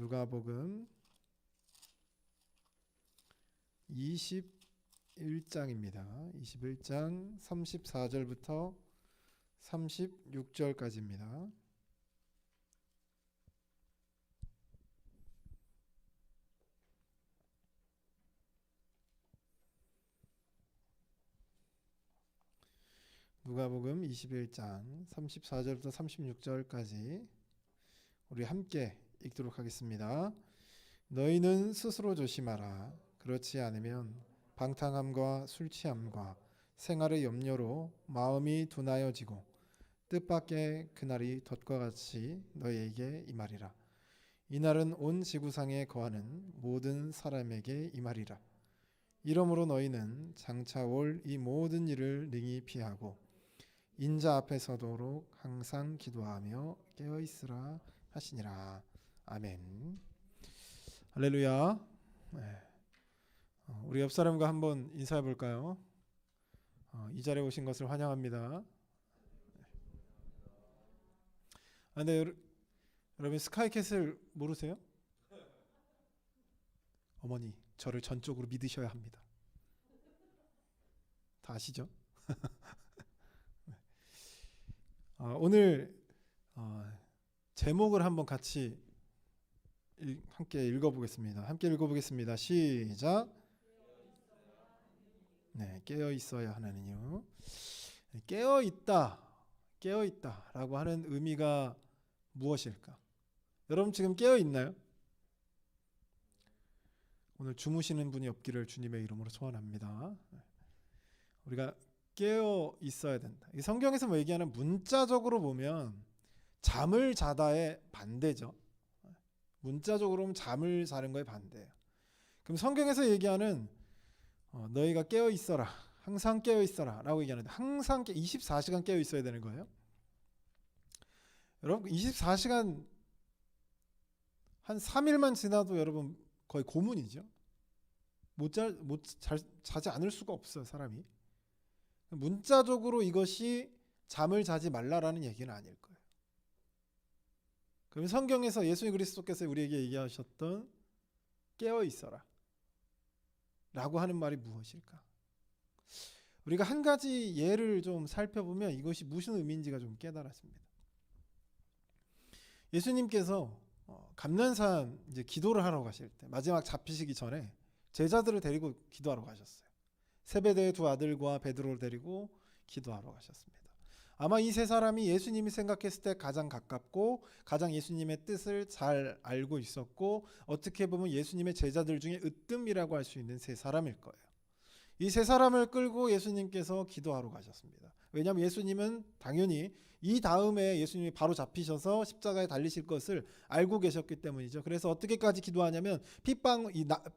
누가복음 21장입니다. 21장 34절부터 36절까지입니다. 누가복음 21장 34절부터 36절까지 우리 함께 읽도록 하겠습니다. 너희는 스스로 조심하라. 그렇지 않으면 방탕함과 술 취함과 생활의 염려로 마음이 둔하여지고 뜻밖의 그날이 덫과 같이 너희에게 임하리라. 이날은 온 지구상에 거하는 모든 사람에게 임하리라. 이러므로 너희는 장차 올 이 모든 일을 능히 피하고 인자 앞에 서도록 항상 기도하며 깨어있으라 하시니라. 아멘. 할렐루야. 우리 옆 사람과 한번 인사해 볼까요? 이 자리에 오신 것을 환영합니다. 근데 여러분 스카이캐슬 모르세요? 어머니, 저를 전적으로 믿으셔야 합니다. 다 아시죠? 오늘 제목을 한번 같이 함께 읽어보겠습니다. 시작. 네, 깨어 있어야 하는 이유. 깨어있다라고 하는 의미가 무엇일까? 여러분 지금 깨어 있나요? 오늘 주무시는 분이 없기를 주님의 이름으로 소원합니다. 우리가 깨어 있어야 된다. 이 성경에서 뭐 얘기하는 문자적으로 보면 잠을 자다의 반대죠. 문자적으로 보면 잠을 자는 거에 반대예요. 그럼 성경에서 얘기하는 너희가 깨어 있어라, 항상 깨어 있어라라고 얘기하는데 항상 24시간 깨어 있어야 되는 거예요. 여러분 24시간 한 3일만 지나도 여러분 거의 고문이죠. 자지 않을 수가 없어요, 사람이. 문자적으로 이것이 잠을 자지 말라라는 얘기는 아닐 거예요. 그럼 성경에서 예수 그리스도께서 우리에게 얘기하셨던 깨어 있어라 라고 하는 말이 무엇일까? 우리가 한 가지 예를 좀 살펴보면 이것이 무슨 의미인지가 좀 깨달았습니다. 예수님께서 감난산 이제 기도를 하러 가실 때 마지막 잡히시기 전에 제자들을 데리고 기도하러 가셨어요. 세베대의 두 아들과 베드로를 데리고 기도하러 가셨습니다. 아마 이 세 사람이 예수님이 생각했을 때 가장 가깝고 가장 예수님의 뜻을 잘 알고 있었고 어떻게 보면 예수님의 제자들 중에 으뜸이라고 할 수 있는 세 사람일 거예요. 이 세 사람을 끌고 예수님께서 기도하러 가셨습니다. 왜냐하면 예수님은 당연히 이 다음에 예수님이 바로 잡히셔서 십자가에 달리실 것을 알고 계셨기 때문이죠. 그래서 어떻게까지 기도하냐면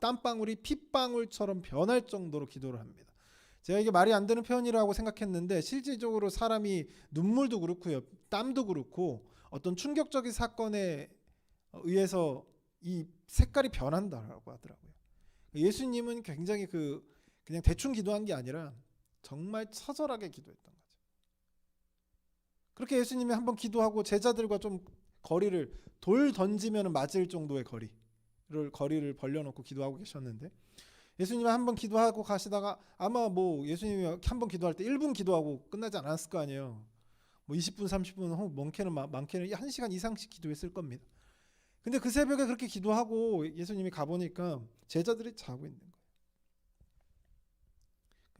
땀방울이 핏방울처럼 변할 정도로 기도를 합니다. 제가 이게 말이 안 되는 표현이라고 생각했는데 실질적으로 사람이 눈물도 그렇고요, 땀도 그렇고 어떤 충격적인 사건에 의해서 이 색깔이 변한다라고 하더라고요. 예수님은 굉장히 그냥 대충 기도한 게 아니라 정말 처절하게 기도했던 거죠. 그렇게 예수님이 한번 기도하고 제자들과 좀 거리를 돌 던지면 맞을 정도의 거리를 벌려놓고 기도하고 계셨는데 예수님은 한번 기도하고 가시다가 아마 뭐 예수님이 한번 기도할 때 1분 기도하고 끝나지 않았을 거 아니에요. 뭐 20분 30분 혹은 많게는 1시간 이상씩 기도했을 겁니다. 근데 그 새벽에 그렇게 기도하고 예수님이 가보니까 제자들이 자고 있는 거예요.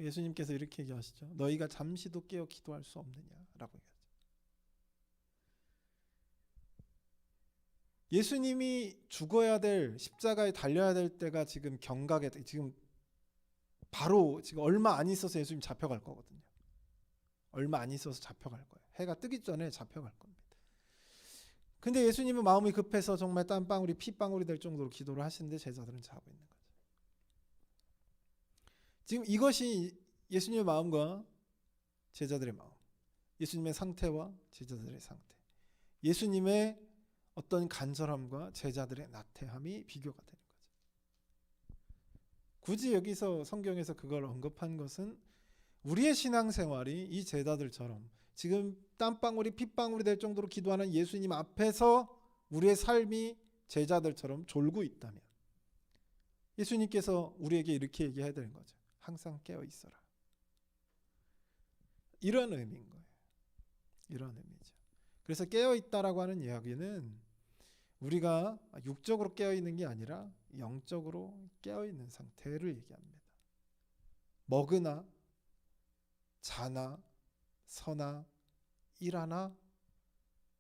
예수님께서 이렇게 얘기하시죠. 너희가 잠시도 깨어 기도할 수 없느냐라고 얘기하죠. 예수님이 죽어야 될 십자가에 달려야 될 때가 지금 경각에 지금 바로 지금 얼마 안 있어서 예수님 잡혀갈 거거든요. 얼마 안 있어서 잡혀갈 거예요. 해가 뜨기 전에 잡혀갈 겁니다. 근데 예수님은 마음이 급해서 정말 땀방울이 핏방울이 될 정도로 기도를 하시는데 제자들은 자고 있는 거죠. 지금 이것이 예수님의 마음과 제자들의 마음, 예수님의 상태와 제자들의 상태, 예수님의 어떤 간절함과 제자들의 나태함이 비교가 되는 거죠. 굳이 여기서 성경에서 그걸 언급한 것은 우리의 신앙생활이 이 제자들처럼 지금 땀방울이 핏방울이 될 정도로 기도하는 예수님 앞에서 우리의 삶이 제자들처럼 졸고 있다면 예수님께서 우리에게 이렇게 얘기해야 되는 거죠. 항상 깨어 있어라. 이런 의미인 거예요. 이런 의미죠. 그래서 깨어 있다라고 하는 이야기는 우리가 육적으로 깨어 있는 게 아니라 영적으로 깨어 있는 상태를 얘기합니다. 먹으나 자나 서나 일하나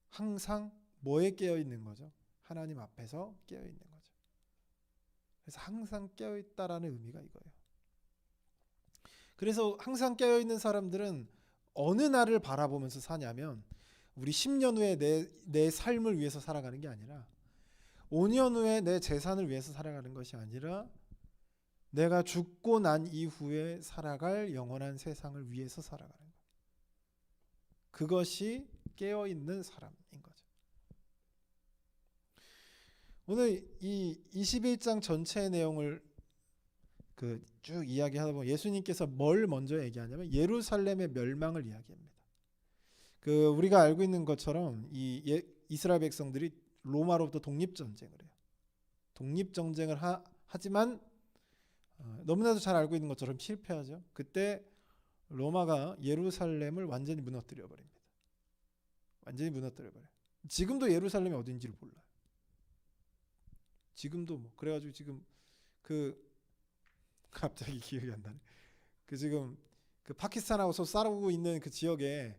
항상 뭐에 깨어 있는 거죠? 하나님 앞에서 깨어 있는 거죠. 그래서 항상 깨어 있다라는 의미가 이거예요. 그래서 항상 깨어 있는 사람들은 어느 날을 바라보면서 사냐면 우리 10년 후에 내 삶을 위해서 살아가는 게 아니라 5년 후에 내 재산을 위해서 살아가는 것이 아니라 내가 죽고 난 이후에 살아갈 영원한 세상을 위해서 살아가는 거예요. 그것이 깨어있는 사람인 거죠. 오늘 이 21장 전체의 내용을 쭉 이야기하다 보면 예수님께서 뭘 먼저 얘기하냐면 예루살렘의 멸망을 이야기합니다. 우리가 알고 있는 것처럼 이스라엘 백성들이 로마로부터 독립전쟁을 해요. 독립전쟁을 하지만 너무나도 잘 알고 있는 것처럼 실패하죠. 그때 로마가 예루살렘을 완전히 무너뜨려 버립니다. 완전히 무너뜨려 버려요. 지금도 예루살렘이 어딘지를 몰라요. 지금도 그래가지고 지금 갑자기 기억이 안 나네. 지금 파키스탄하고 싸우고 있는 그 지역에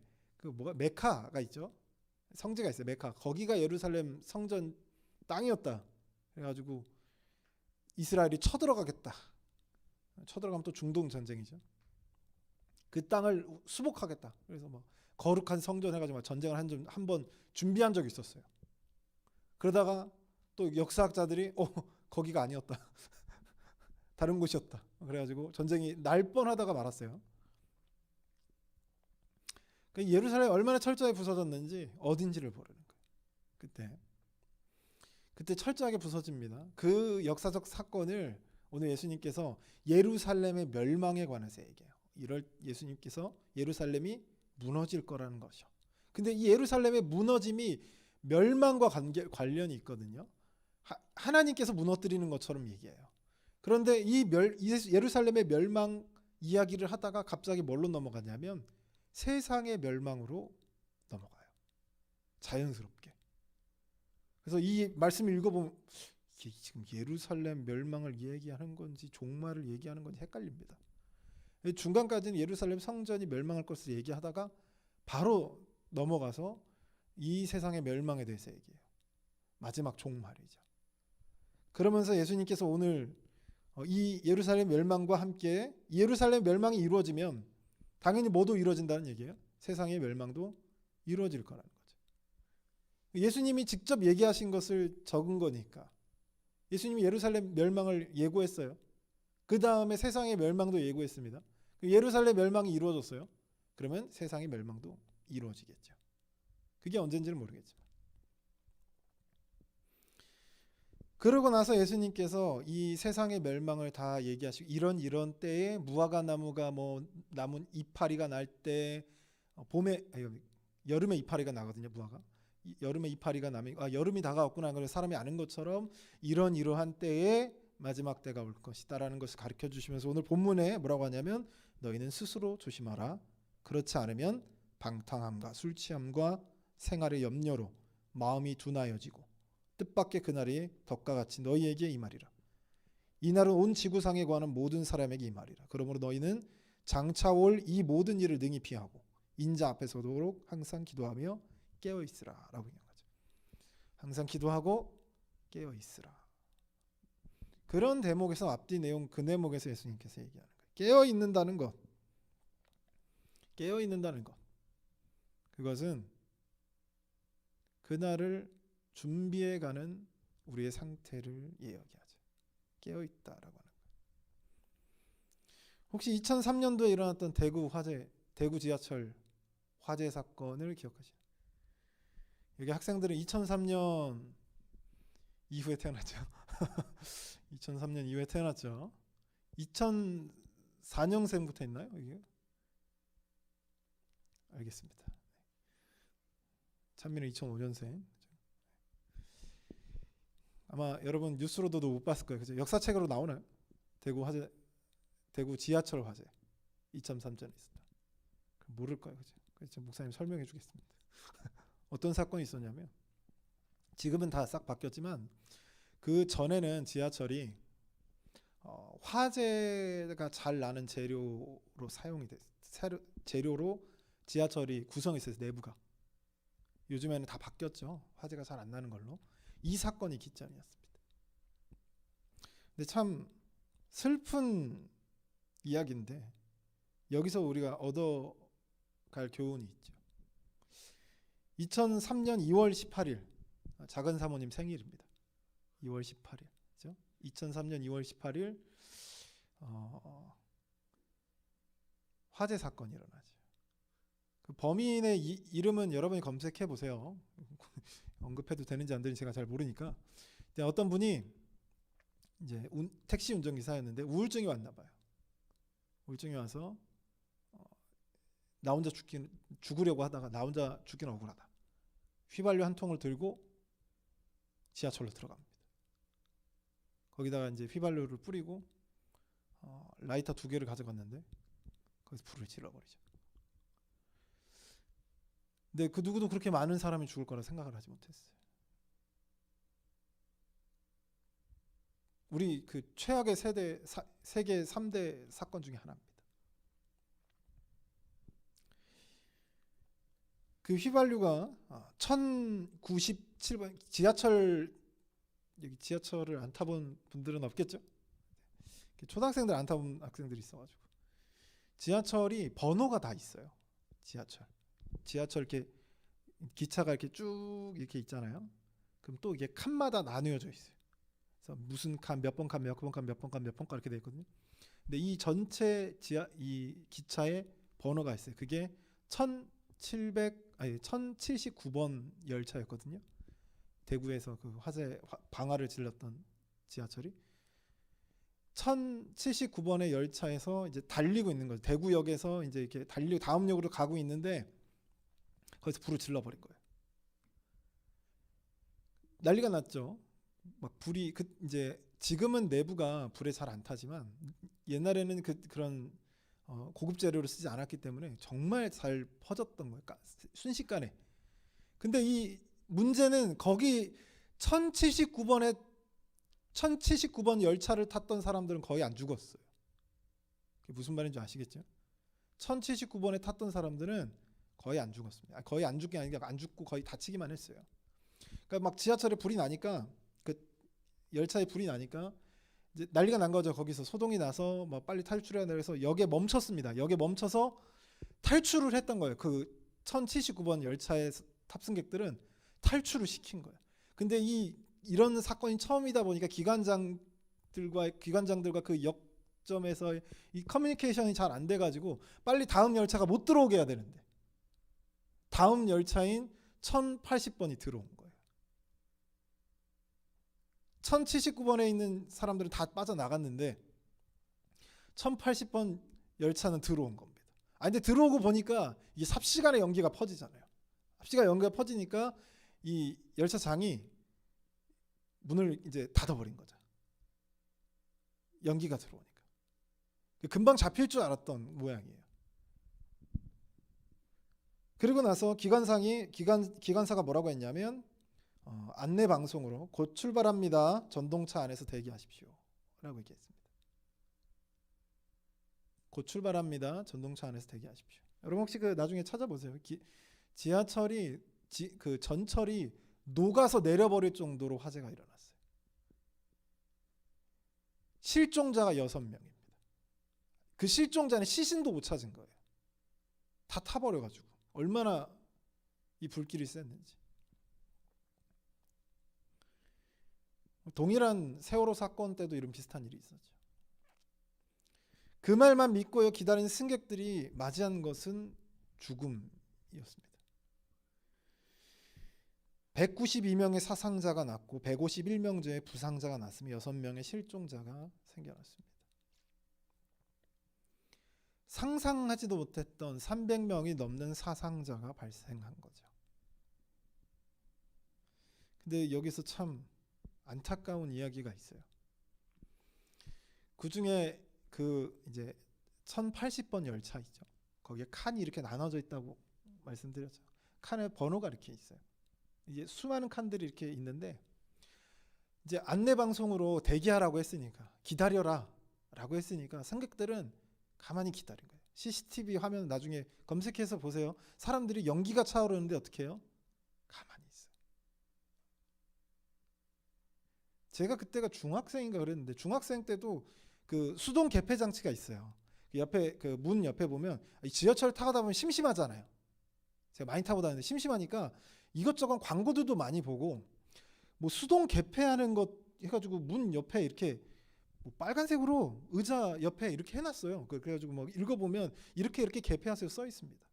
메카가 있죠. 성지가 있어요. 메카. 거기가 예루살렘 성전 땅이었다. 그래가지고 이스라엘이 쳐들어가겠다. 쳐들어가면 또 중동 전쟁이죠. 그 땅을 수복하겠다. 그래서 거룩한 성전 해가지고 전쟁을 한 번 준비한 적이 있었어요. 그러다가 또 역사학자들이 거기가 아니었다. 다른 곳이었다. 그래가지고 전쟁이 날 뻔하다가 말았어요. 예루살렘이 얼마나 철저하게 부서졌는지 어딘지를 모르는 거예요. 그때 철저하게 부서집니다. 그 역사적 사건을 오늘 예수님께서 예루살렘의 멸망에 관해서 얘기해요. 예수님께서 예루살렘이 무너질 거라는 것이요. 근데 이 예루살렘의 무너짐이 멸망과 관련이 있거든요. 하나님께서 무너뜨리는 것처럼 얘기해요. 그런데 이 예루살렘의 멸망 이야기를 하다가 갑자기 뭘로 넘어가냐면 세상의 멸망으로 넘어가요. 자연스럽게. 그래서 이 말씀을 읽어보면 이게 지금 예루살렘 멸망을 얘기하는 건지 종말을 얘기하는 건지 헷갈립니다. 중간까지는 예루살렘 성전이 멸망할 것을 얘기하다가 바로 넘어가서 이 세상의 멸망에 대해서 얘기해요. 마지막 종말이죠. 그러면서 예수님께서 오늘 이 예루살렘 멸망과 함께 예루살렘 멸망이 이루어지면 당연히 뭐도 이루어진다는 얘기예요. 세상의 멸망도 이루어질 거라는 거죠. 예수님이 직접 얘기하신 것을 적은 거니까 예수님이 예루살렘 멸망을 예고했어요. 그 다음에 세상의 멸망도 예고했습니다. 예루살렘 멸망이 이루어졌어요. 그러면 세상의 멸망도 이루어지겠죠. 그게 언젠지는 모르겠지만. 그러고 나서 예수님께서 이 세상의 멸망을 다 얘기하시고 이런 때에 무화과 나무가 남은 이파리가 날 때 여름에 이파리가 나거든요. 무화과. 여름에 이파리가 나면 여름이 다가왔구나. 그래서 사람이 아는 것처럼 이러한 때에 마지막 때가 올 것이다라는 것을 가르쳐 주시면서 오늘 본문에 뭐라고 하냐면 너희는 스스로 조심하라. 그렇지 않으면 방탕함과 술 취함과 생활의 염려로 마음이 둔하여지고 뜻밖의 그날이 덕과 같이 너희에게 임하리라. 이날은 온 지구상에 관한 모든 사람에게 임하리라. 그러므로 너희는 장차 올 이 모든 일을 능히 피하고 인자 앞에 서도록 항상 기도하며 깨어 있으라 라고 얘기한 거죠. 항상 기도하고 깨어 있으라. 그런 대목에서 앞뒤 내용 그 대목에서 예수님께서 얘기하는 거예요. 깨어 있는다는 것. 깨어 있는다는 것. 그것은 그날을 준비해가는 우리의 상태를 이야기하죠. 깨어 있다라고 하는 거예요. 혹시 2003년도에 일어났던 대구 지하철 화재 사건을 기억하시나요? 여기 학생들은 2003년 이후에 태어났죠. 2003년 이후에 태어났죠. 2004년생부터 있나요? 이게? 알겠습니다. 찬미는 2005년생. 아마 여러분 뉴스로도 못 봤을 거예요. 그죠? 역사책으로 나오나요? 대구 지하철 화재 2.3전에 있었다. 모를 거예요. 그죠? 그래서 목사님 설명해 주겠습니다. 어떤 사건이 있었냐면, 지금은 다 싹 바뀌었지만 그 전에는 지하철이 화재가 잘 나는 재료로 사용이 재료로 지하철이 구성이 있어서 내부가. 요즘에는 다 바뀌었죠. 화재가 잘 안 나는 걸로. 이 사건이 기점이었습니다. 근데 참 슬픈 이야기인데 여기서 우리가 얻어갈 교훈이 있죠. 2003년 2월 18일 작은 사모님 생일입니다. 2월 18일. 그죠? 2003년 2월 18일 화재 사건이 일어나죠. 그 범인의 이름은 여러분이 검색해 보세요. 언급해도 되는지 안 되는지 제가 잘 모르니까. 근데 어떤 분이 이제 택시 운전기사였는데 우울증이 왔나 봐요. 우울증이 와서 나 혼자 죽으려고 하다가 나 혼자 죽기는 억울하다. 휘발유 한 통을 들고 지하철로 들어갑니다. 거기다가 이제 휘발유를 뿌리고 라이터 2개를 가져갔는데 거기서 불을 질러버리죠. 근데 그 누구도 그렇게 많은 사람이 죽을 거라 생각을 하지 못했어요. 우리 그 최악의 세계 3대 사건 중에 하나입니다. 그 휘발유가 1097번 여기 지하철을 안 타본 분들은 없겠죠? 초등학생들 안 타본 학생들이 있어가지고 지하철이 번호가 다 있어요. 지하철 이렇게 기차가 이렇게 쭉 이렇게 있잖아요. 그럼 또 이게 칸마다 나누어져 있어요. 그래서 무슨 칸, 몇 번 칸, 몇 번 칸, 몇 번 칸, 몇 번 칸 이렇게 돼 있거든요. 근데 이 전체 이 기차에 번호가 있어요. 그게 1079번 열차였거든요. 대구에서 그 방화를 질렀던 지하철이 1079번의 열차에서 이제 달리고 있는 거죠. 대구역에서 이제 이렇게 달리고 다음 역으로 가고 있는데 거기서 불을 질러버린 거예요. 난리가 났죠. 막 불이 이제 지금은 내부가 불에 잘 안 타지만 옛날에는 그런 고급 재료를 쓰지 않았기 때문에 정말 잘 퍼졌던 거예요. 순식간에. 근데 이 문제는 거기 1079번 열차를 탔던 사람들은 거의 안 죽었어요. 그게 무슨 말인지 아시겠죠? 1079번에 탔던 사람들은 거의 안 죽었습니다. 거의 안 죽기 아니라 안 죽고 거의 다치기만 했어요. 그러니까 막 지하철에 불이 나니까 그 열차에 불이 나니까 이제 난리가 난 거죠. 거기서 소동이 나서 뭐 빨리 탈출해야 돼서 역에 멈췄습니다. 역에 멈춰서 탈출을 했던 거예요. 그 1079번 열차의 탑승객들은 탈출을 시킨 거예요. 근데 이런 사건이 처음이다 보니까 기관장들과 그 역점에서 이 커뮤니케이션이 잘 안 돼가지고 빨리 다음 열차가 못 들어오게 해야 되는데 다음 열차인 1080번이 들어온 거예요. 1079번에 있는 사람들은 다 빠져나갔는데 1080번 열차는 들어온 겁니다. 근데 들어오고 보니까 이게 삽시간에 연기가 퍼지잖아요. 삽시간 연기가 퍼지니까 이 열차장이 문을 이제 닫아버린 거죠. 연기가 들어오니까. 금방 잡힐 줄 알았던 모양이에요. 그리고 나서 기관사가 뭐라고 했냐면 안내 방송으로 곧 출발합니다. 전동차 안에서 대기하십시오. 라고 얘기했습니다. 곧 출발합니다. 전동차 안에서 대기하십시오. 여러분 혹시 그 나중에 찾아보세요. 지하철이 그 전철이 녹아서 내려버릴 정도로 화재가 일어났어요. 실종자가 6명입니다. 그 실종자는 시신도 못 찾은 거예요. 다 타버려가지고 얼마나 이 불길이 셌는지. 동일한 세월호 사건 때도 이런 비슷한 일이 있었죠. 그 말만 믿고 기다리는 승객들이 맞이한 것은 죽음이었습니다. 192명의 사상자가 났고 151명째의 부상자가 났으며 6명의 실종자가 생겨났습니다. 상상하지도 못했던 300명이 넘는 사상자가 발생한 거죠. 근데 여기서 참 안타까운 이야기가 있어요. 그 중에 그 이제 1080번 열차 있죠. 거기에 칸이 이렇게 나눠져 있다고 말씀드렸죠. 칸에 번호가 이렇게 있어요. 이제 수많은 칸들이 이렇게 있는데 이제 안내 방송으로 대기하라고 했으니까 기다려라 라고 했으니까 승객들은 가만히 기다린 거예요. CCTV 화면 나중에 검색해서 보세요. 사람들이 연기가 차오르는데 어떻게 해요? 가만히 있어요. 제가 그때가 중학생인가 그랬는데 중학생 때도 그 수동 개폐 장치가 있어요. 그 옆에 그 문 옆에 보면 지하철 타다 보면 심심하잖아요. 제가 많이 타고 다니는데 심심하니까 이것저것 광고들도 많이 보고 뭐 수동 개폐하는 것 해가지고 문 옆에 이렇게 뭐 빨간색으로 의자 옆에 이렇게 해놨어요. 그래가지고 뭐 읽어보면 이렇게 개폐하세요 써 있습니다.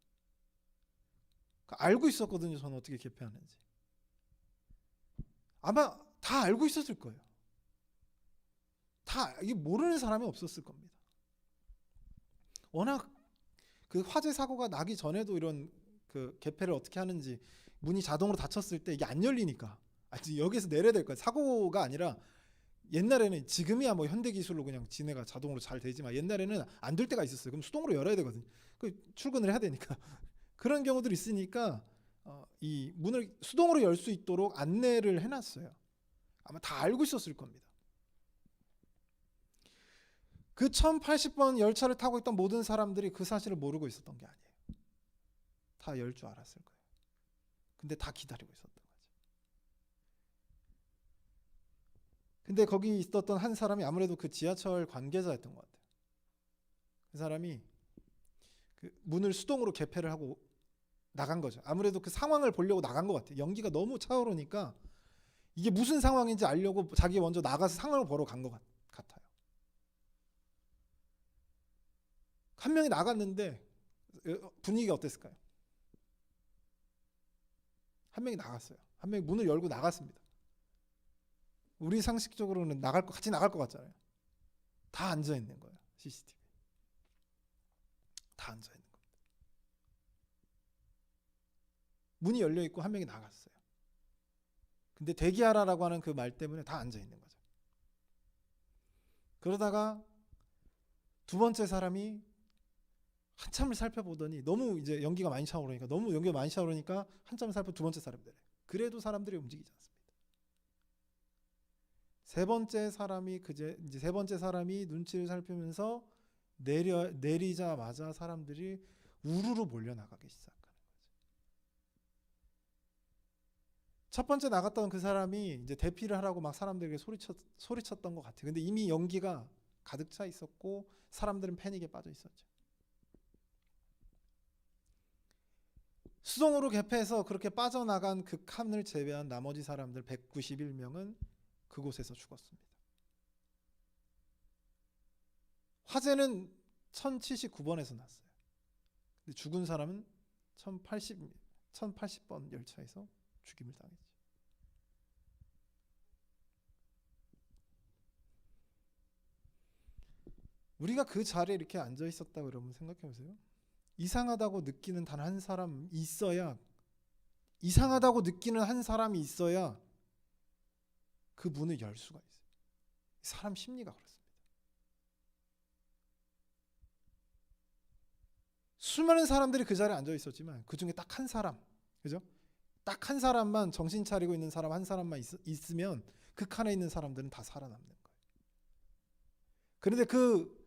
알고 있었거든요. 저는 어떻게 개폐하는지. 아마 다 알고 있었을 거예요. 다 이게 모르는 사람이 없었을 겁니다. 워낙 그 화재 사고가 나기 전에도 이런 그 개폐를 어떻게 하는지 문이 자동으로 닫혔을 때 이게 안 열리니까 여기서 내려야 될 거예요. 사고가 아니라 옛날에는 지금이야 뭐 현대 기술로 그냥 지네가 자동으로 잘 되지만 옛날에는 안 될 때가 있었어요. 그럼 수동으로 열어야 되거든요. 출근을 해야 되니까 그런 경우들이 있으니까 이 문을 수동으로 열 수 있도록 안내를 해놨어요. 아마 다 알고 있었을 겁니다. 그 1080번 열차를 타고 있던 모든 사람들이 그 사실을 모르고 있었던 게 아니에요. 다 열 줄 알았을 거예요. 근데 다 기다리고 있었던 거죠. 근데 거기 있었던 한 사람이 아무래도 그 지하철 관계자였던 것 같아요. 그 사람이 그 문을 수동으로 개폐를 하고 나간 거죠. 아무래도 그 상황을 보려고 나간 것 같아요. 연기가 너무 차오르니까 이게 무슨 상황인지 알려고 자기 먼저 나가서 상황을 보러 간 것 같아요. 한 명이 나갔는데 분위기가 어땠을까요? 한 명이 나갔어요. 한 명이 문을 열고 나갔습니다. 우리 상식적으로는 같이 나갈 것 같잖아요. 다 앉아 있는 거예요. CCTV. 다 앉아 있는 겁니다. 문이 열려 있고 한 명이 나갔어요. 근데 대기하라라고 하는 그 말 때문에 다 앉아 있는 거죠. 그러다가 두 번째 사람이 한참을 살펴보더니 너무 이제 연기가 많이 차오르니까 한참을 살펴 두 번째 사람이 되래. 그래도 사람들이 움직이지 않습니다. 세 번째 사람이 눈치를 살피면서 내리자마자 사람들이 우르르 몰려 나가기 시작하는 거죠. 첫 번째 나갔던 그 사람이 이제 대피를 하라고 막 사람들에게 소리쳤던 것 같아요. 근데 이미 연기가 가득 차 있었고 사람들은 패닉에 빠져 있었죠. 수동으로 개폐해서 그렇게 빠져나간 그 칸을 제외한 나머지 사람들 191명은 그곳에서 죽었습니다. 화재는 1079번에서 났어요. 근데 죽은 사람은 1080번 열차에서 죽임을 당했죠. 우리가 그 자리에 이렇게 앉아 있었다고 여러분 생각해 보세요. 이상하다고 느끼는 단 한 사람 있어야 그 문을 열 수가 있어요. 사람 심리가 그렇습니다. 수많은 사람들이 그 자리에 앉아 있었지만 그 중에 딱 한 사람, 그죠? 딱 한 사람만 정신 차리고 있는 사람 한 사람만 있으면 그 칸에 있는 사람들은 다 살아남는 거예요. 그런데 그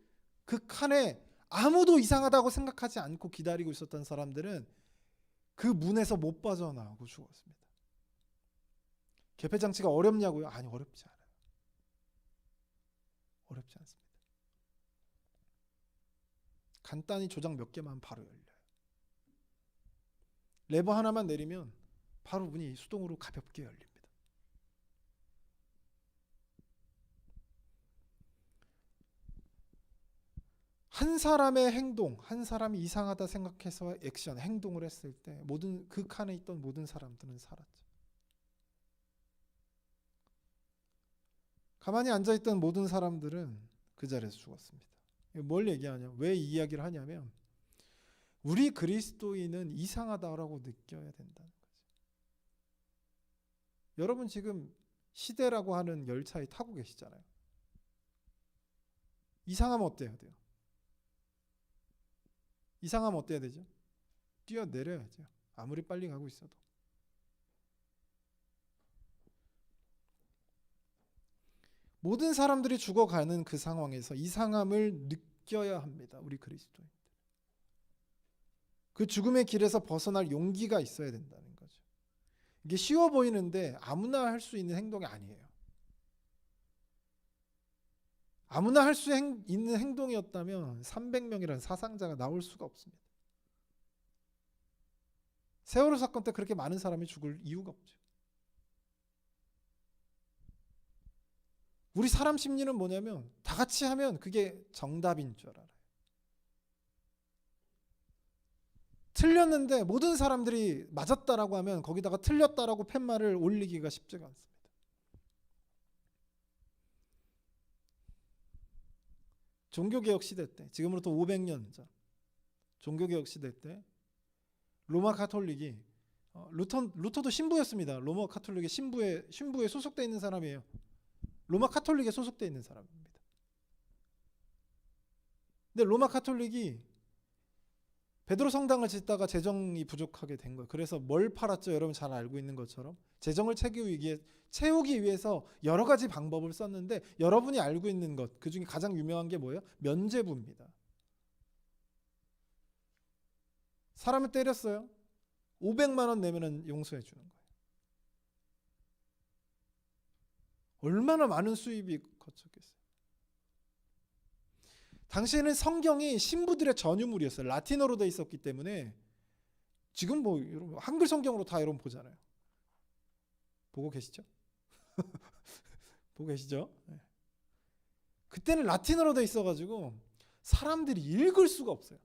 칸에 아무도 이상하다고 생각하지 않고 기다리고 있었던 사람들은 그 문에서 못 빠져나오고 죽었습니다. 개폐 장치가 어렵냐고요? 아니, 어렵지 않아요. 어렵지 않습니다. 간단히 조작 몇 개만 하면 바로 열려요. 레버 하나만 내리면 바로 문이 수동으로 가볍게 열립니다. 한 사람의 행동, 한 사람이 이상하다 생각해서 행동을 했을 때 그 칸에 있던 모든 사람들은 살았죠. 가만히 앉아있던 모든 사람들은 그 자리에서 죽었습니다. 뭘 얘기하냐? 왜 이 이야기를 하냐면 우리 그리스도인은 이상하다라고 느껴야 된다는 거죠. 여러분 지금 시대라고 하는 열차에 타고 계시잖아요. 이상하면 어때야 돼요? 이상하면 어때야 되죠? 뛰어내려야죠. 아무리 빨리 가고 있어도. 모든 사람들이 죽어가는 그 상황에서 이상함을 느껴야 합니다. 우리 그리스도인. 그 죽음의 길에서 벗어날 용기가 있어야 된다는 거죠. 이게 쉬워 보이는데 아무나 할 수 있는 행동이 아니에요. 아무나 할 수 있는 행동이었다면 300명이라는 사상자가 나올 수가 없습니다. 세월호 사건 때 그렇게 많은 사람이 죽을 이유가 없죠. 우리 사람 심리는 뭐냐면 다 같이 하면 그게 정답인 줄 알아요. 틀렸는데 모든 사람들이 맞았다라고 하면 거기다가 틀렸다라고 팻말을 올리기가 쉽지가 않습니다. 종교개혁 시대 때, 지금으로부터 500년 전 종교개혁 시대 때 로마 카톨릭이 루터도 신부였습니다. 로마 카톨릭의 신부에 소속되어 있는 사람이에요. 로마 카톨릭에 소속되어 있는 사람입니다. 근데 로마 카톨릭이 베드로 성당을 짓다가 재정이 부족하게 된 거예요. 그래서 뭘 팔았죠? 여러분 잘 알고 있는 것처럼 재정을 채우기 위해서 여러 가지 방법을 썼는데 여러분이 알고 있는 것 그중에 가장 유명한 게 뭐예요? 면죄부입니다. 사람을 때렸어요. 500만 원 내면은 용서해 주는 거예요. 얼마나 많은 수입이 거쳤겠어요. 당시에는 성경이 신부들의 전유물이었어요. 라틴어로 돼 있었기 때문에 지금 뭐 여러분 한글 성경으로 다 여러분 보잖아요. 보고 계시죠? 보고 계시죠? 네. 그때는 라틴어로 돼 있어가지고 사람들이 읽을 수가 없어요.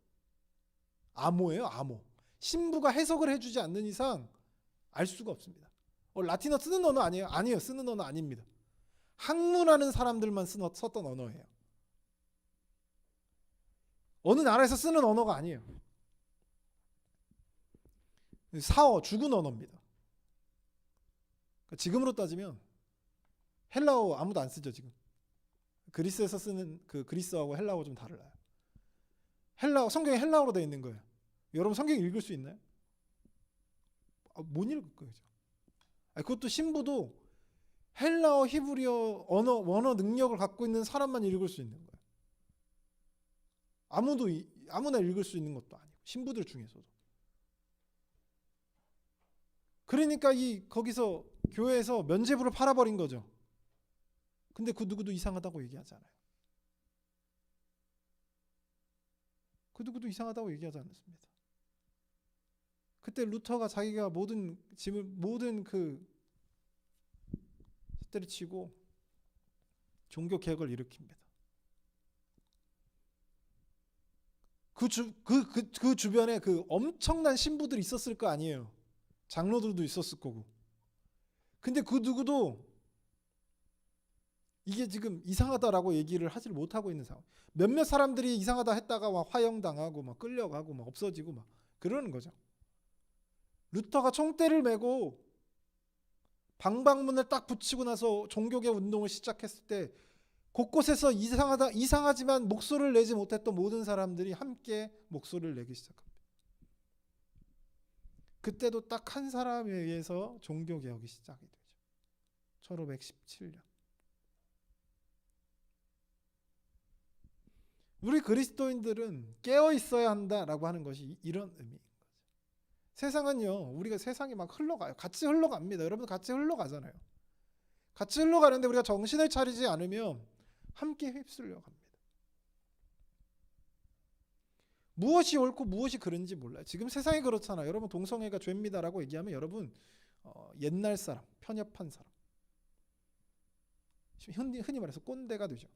암호예요, 암호. 신부가 해석을 해주지 않는 이상 알 수가 없습니다. 라틴어 쓰는 언어 아니에요? 아니에요, 쓰는 언어 아닙니다. 학문하는 사람들만 썼던 언어예요. 어느 나라에서 쓰는 언어가 아니에요. 사어, 죽은 언어입니다. 지금으로 따지면 헬라어 아무도 안 쓰죠 지금. 그리스에서 쓰는 그 그리스어하고 헬라어가 좀 달라요. 성경이 헬라어로 되어 있는 거예요. 여러분 성경 읽을 수 있나요? 못 읽을 거죠. 그것도 신부도 헬라어, 히브리어 원어 능력을 갖고 있는 사람만 읽을 수 있는 거예요. 아무나 읽을 수 있는 것도 아니고 신부들 중에서도. 그러니까 거기서 교회에서 면죄부를 팔아버린 거죠. 근데 그 누구도 이상하다고 얘기하잖아요. 그 누구도 이상하다고 얘기하지 않습니다. 그때 루터가 자기가 모든 그 삿대를 치고 종교 개혁을 일으킵니다. 그 주변에 그 엄청난 신부들이 있었을 거 아니에요. 장로들도 있었을 거고. 근데 그 누구도 이게 지금 이상하다라고 얘기를 하지 못하고 있는 상황. 몇몇 사람들이 이상하다 했다가 막 화형당하고 막 끌려가고 막 없어지고 막 그러는 거죠. 루터가 총대를 메고 방방문을 딱 붙이고 나서 종교개혁 운동을 시작했을 때 곳곳에서 이상하지만 목소리를 내지 못했던 모든 사람들이 함께 목소리를 내기 시작합니다. 그때도 딱 한 사람에 의해서 종교개혁이 시작이 되죠. 1517년. 우리 그리스도인들은 깨어 있어야 한다라고 하는 것이 이런 의미인 거죠. 세상은요, 우리가 세상이 막 흘러가요. 같이 흘러갑니다. 여러분 같이 흘러가잖아요. 같이 흘러가는데 우리가 정신을 차리지 않으면 함께 휩쓸려 갑니다. 무엇이 옳고 무엇이 그른지 몰라요. 지금 세상이 그렇잖아요. 여러분 동성애가 죄입니다라고 얘기하면 여러분 옛날 사람, 편협한 사람, 흔히 말해서 꼰대가 되죠.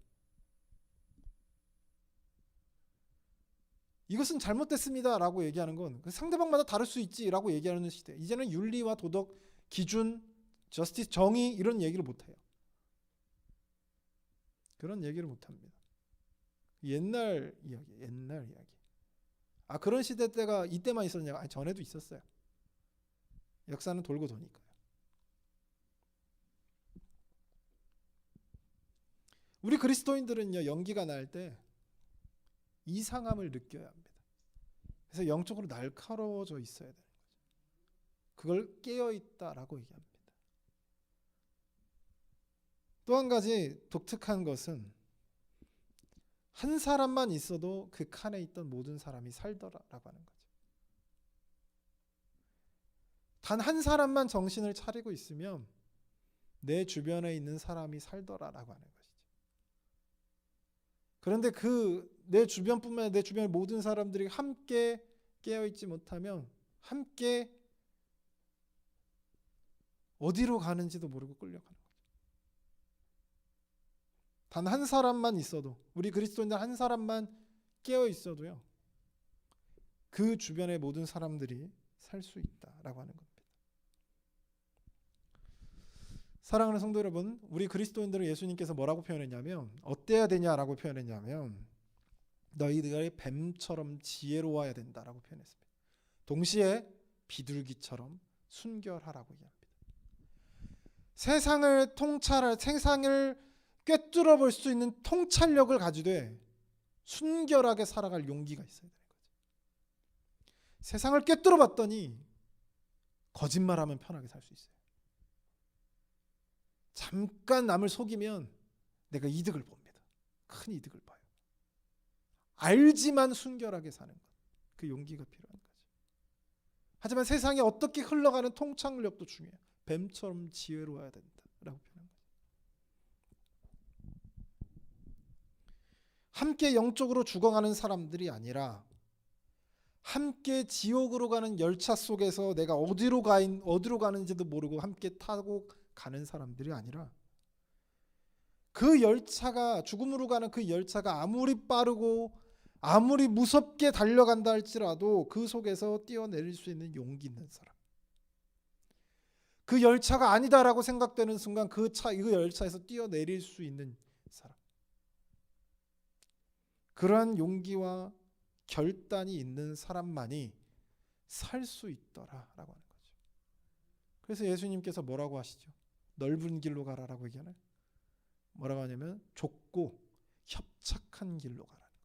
이것은 잘못됐습니다라고 얘기하는 건 상대방마다 다를 수 있지라고 얘기하는 시대. 이제는 윤리와 도덕, 기준, 저스티스, 정의 이런 얘기를 못해요. 그런 얘기를 못합니다. 옛날 이야기. 그런 시대 때가 이때만 있었냐고? 아니, 전에도 있었어요. 역사는 돌고 도니까요. 우리 그리스도인들은요, 연기가 날 때 이상함을 느껴야 합니다. 그래서 영적으로 날카로워져 있어야 되는 거죠. 그걸 깨어있다라고 얘기합니다. 또 한 가지 독특한 것은 한 사람만 있어도 그 칸에 있던 모든 사람이 살더라라고 하는 거죠. 단 한 사람만 정신을 차리고 있으면 내 주변에 있는 사람이 살더라라고 하는 것이죠. 그런데 그 내 주변뿐만 아니라 내 주변의 모든 사람들이 함께 깨어있지 못하면 함께 어디로 가는지도 모르고 끌려가는 거죠. 단 한 사람만 있어도, 우리 그리스도인들 한 사람만 깨어 있어도요, 그 주변의 모든 사람들이 살 수 있다라고 하는 겁니다. 사랑하는 성도 여러분, 우리 그리스도인들을 예수님께서 뭐라고 표현했냐면, 어때야 되냐라고 표현했냐면, 너희들이 뱀처럼 지혜로워야 된다라고 표현했습니다. 동시에 비둘기처럼 순결하라고 얘기합니다. 세상을 꿰뚫어 볼 수 있는 통찰력을 가지되 순결하게 살아갈 용기가 있어야 되는 거죠. 세상을 꿰뚫어 봤더니 거짓말하면 편하게 살 수 있어요. 잠깐 남을 속이면 내가 이득을 봅니다. 큰 이득을 봐요. 알지만 순결하게 사는 것, 그 용기가 필요한 거죠. 하지만 세상이 어떻게 흘러가는 통찰력도 중요해요. 뱀처럼 지혜로워야 된다라고 표현한 거죠. 함께 영적으로 죽어가는 사람들이 아니라 함께 지옥으로 가는 열차 속에서 내가 어디로 가는지도 모르고 함께 타고 가는 사람들이 아니라, 그 열차가, 죽음으로 가는 그 열차가 아무리 빠르고 아무리 무섭게 달려간다 할지라도 그 속에서 뛰어내릴 수 있는 용기 있는 사람, 그 열차가 아니다라고 생각되는 순간 그 열차에서 뛰어내릴 수 있는 사람, 그러한 용기와 결단이 있는 사람만이 살 수 있더라라고 하는 거죠. 그래서 예수님께서 뭐라고 하시죠? 넓은 길로 가라라고 얘기하나요? 뭐라고 하냐면 좁고 협착한 길로 가라는 거예요.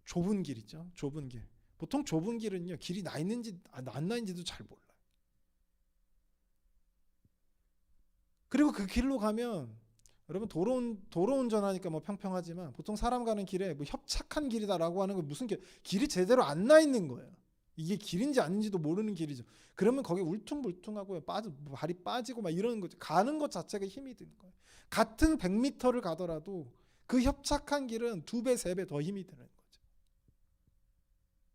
좁은 길 있죠? 좁은 길. 보통 좁은 길은요, 길이 나 있는지 안 나 있는지도 잘 몰라요. 그리고 그 길로 가면, 여러분 도로 운전하니까 뭐 평평하지만 보통 사람 가는 길에 뭐 협착한 길이다라고 하는 건 무슨 길이 제대로 안 나 있는 거예요. 이게 길인지 아닌지도 모르는 길이죠. 그러면 거기 울퉁불퉁하고 발이 빠지고 막 이러는 거죠. 가는 것 자체가 힘이 드는 거예요. 같은 100m를 가더라도 그 협착한 길은 2배, 3배 더 힘이 드는 거죠.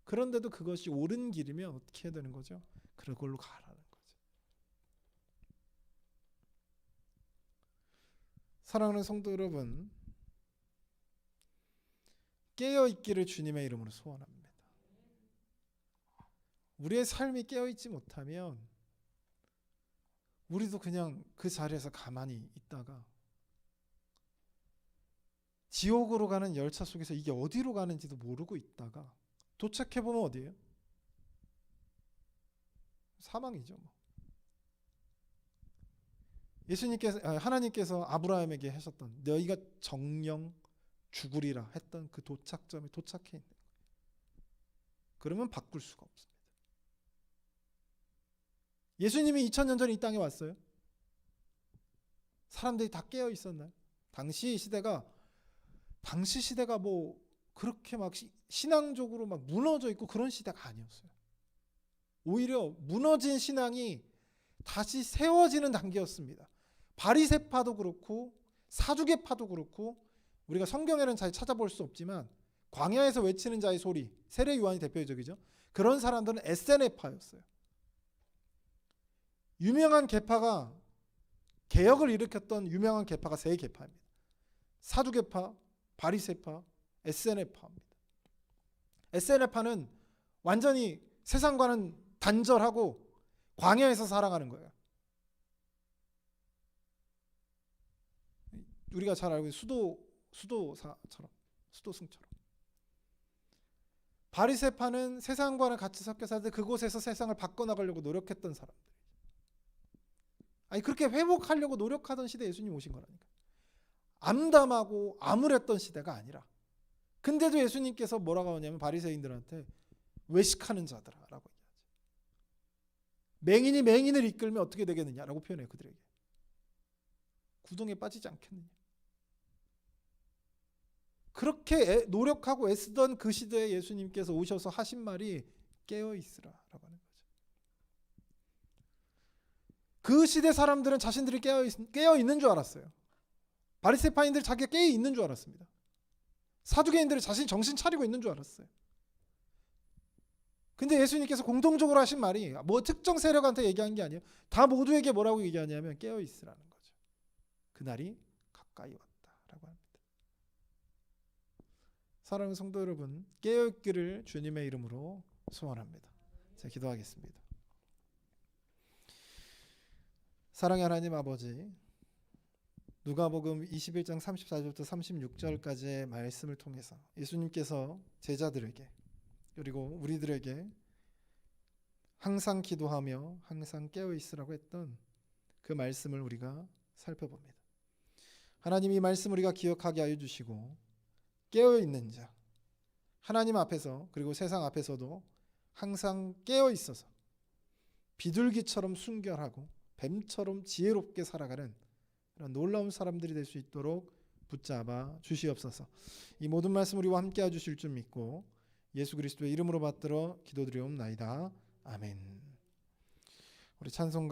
그런데도 그것이 옳은 길이면 어떻게 해야 되는 거죠? 그걸로 가라는 거죠. 사랑하는 성도 여러분, 깨어있기를 주님의 이름으로 소원합니다. 우리의 삶이 깨어있지 못하면 우리도 그냥 그 자리에서 가만히 있다가 지옥으로 가는 열차 속에서 이게 어디로 가는지도 모르고 있다가 도착해보면 어디예요? 사망이죠. 하나님께서 아브라함에게 하셨던, 너희가 정령 죽으리라 했던 그 도착점에 도착해 있는 거예요. 그러면 바꿀 수가 없습니다. 예수님이 2000년 전에 이 땅에 왔어요. 사람들이 다 깨어 있었나요? 당시 시대가 뭐 그렇게 막 신앙적으로 막 무너져 있고 그런 시대가 아니었어요. 오히려 무너진 신앙이 다시 세워지는 단계였습니다. 바리새파도 그렇고 사두개파도 그렇고, 우리가 성경에는 잘 찾아볼 수 없지만 광야에서 외치는 자의 소리, 세례 요한이 대표적이죠. 그런 사람들은 에세네파였어요. 유명한 계파가, 개혁을 일으켰던 유명한 계파가 3계파입니다. 사두개파, 바리새파, 에세네파입니다. 에세네파는 완전히 세상과는 단절하고 광야에서 살아가는 거예요. 우리가 잘 알고 있는 수도승처럼. 바리새파는 세상과는 같이 섞여 살때 그곳에서 세상을 바꿔나가려고 노력했던 사람들. 아니, 그렇게 회복하려고 노력하던 시대에 예수님 오신 거라니까. 암담하고 암울했던 시대가 아니라, 근데도 예수님께서 뭐라고 하냐면 바리새인들한테 외식하는 자들아라고 얘기하죠. 맹인이 맹인을 이끌면 어떻게 되겠느냐라고 표현해요. 그들에게 구덩이에 빠지지 않겠느냐. 그렇게 노력하고 애쓰던 그 시대에 예수님께서 오셔서 하신 말이 깨어 있으라라고 하는 거죠. 그 시대 사람들은 자신들이 깨어 있는 줄 알았어요. 바리새파인들 자기가 깨어 있는 줄 알았습니다. 사두개인들은 자신이 정신 차리고 있는 줄 알았어요. 근데 예수님께서 공통적으로 하신 말이 뭐 특정 세력한테 얘기한 게 아니에요. 다 모두에게 뭐라고 얘기하냐면 깨어 있으라는 거죠. 그날이 가까이 왔다라고 합니다. 사랑하는 성도 여러분, 깨어 있기를 주님의 이름으로 소원합니다. 제가 기도하겠습니다. 사랑의 하나님 아버지, 누가복음 21장 34절부터 36절까지의 말씀을 통해서 예수님께서 제자들에게 그리고 우리들에게 항상 기도하며 항상 깨어 있으라고 했던 그 말씀을 우리가 살펴봅니다. 하나님, 이 말씀 우리가 기억하게 하여 주시고 깨어 있는 자, 하나님 앞에서 그리고 세상 앞에서도 항상 깨어 있어서 비둘기처럼 순결하고 뱀처럼 지혜롭게 살아가는 그런 놀라운 사람들이 될 수 있도록 붙잡아 주시옵소서. 이 모든 말씀 우리와 함께 해주실 줄 믿고 예수 그리스도의 이름으로 받들어 기도드리옵나이다. 아멘. 우리 찬송